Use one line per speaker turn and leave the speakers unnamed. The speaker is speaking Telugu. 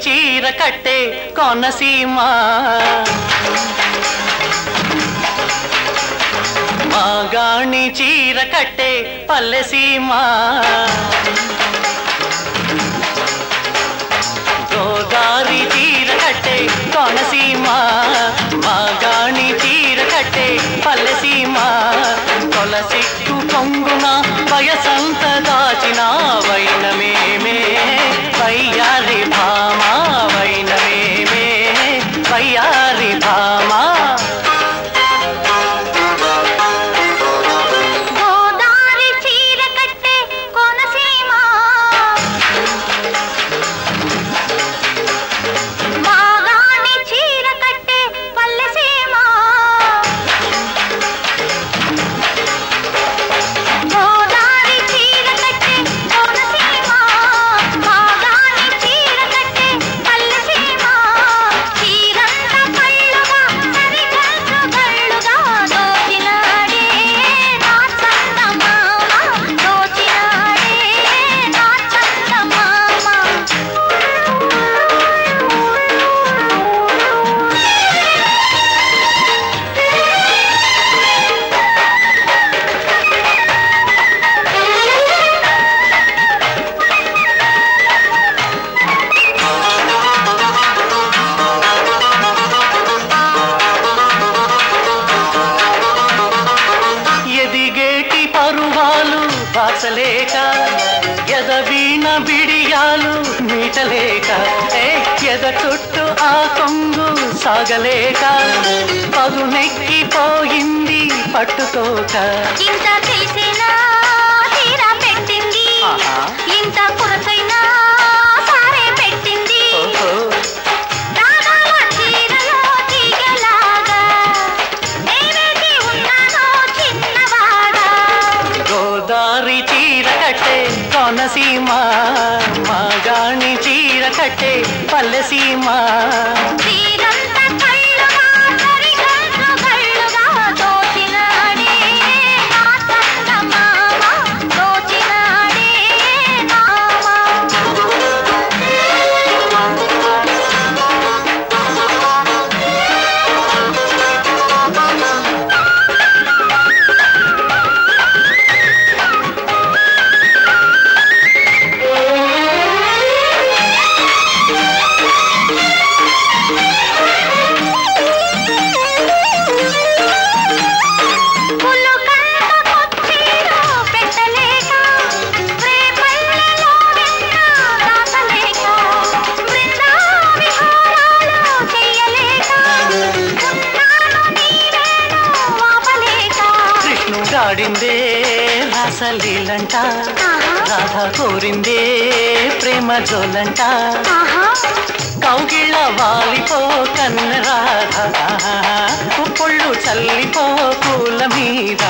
చీర కట్టే కోనసీమ మాగాణి చీర కట్టే పల్లెసీమ గోదారి చీర కట్టే కోనసీమ మాగాణి చీర కట్టే పల్లెసీమ కొలసిక్కు పొంగున వయసంత దాచిన వైనమేమే వయ్యారి భామా వైనమేమే వయ్యారి భామా
గోదారి చీర కట్టే కోనసీమ మాగాణి చీర కట్టే పల్లెసీమ గోదారి చీర కట్టే కోనసీమ మాగాణి చీర కట్టే పల్లెసీమ చీరంత కళ్ళుగా సరిగల్లు గల్లుగా దోచినాడే నా చందమామ దోచినాడే నా చందమామ
ఎదిగేటి పరువాలు దాచలేక ఎదవీణ బిడియాలు మీటలేక ఎద చుట్టూ ఆ కొంగు సాగలేక పదునెక్కిపోయింది పట్టుకోక
ఇంత చేసినా తీరా పెట్టింది ఇంత కురసైనా సారే పెట్టింది
ఓహో
రాగాల చీరలో తీగలాగా నేనేది ఉన్నానో చిన్నవాడా
గోదారి చీర కట్టే కోనసీమ మాగాణి చీర కట్టే పల్లెసీమ
చీరంత కళ్ళుగా సరిగల్లు గల్లుగా దోచినాడే నా చందమామ దోచినాడే
కృష్ణుడాడిందే రాసలీలంట రాధ కోరిందే ప్రేమ జోలంట కౌగిళ్ళ వాలిపో కన్న రాధ పుళ్ళు చల్లిపో పూల మీద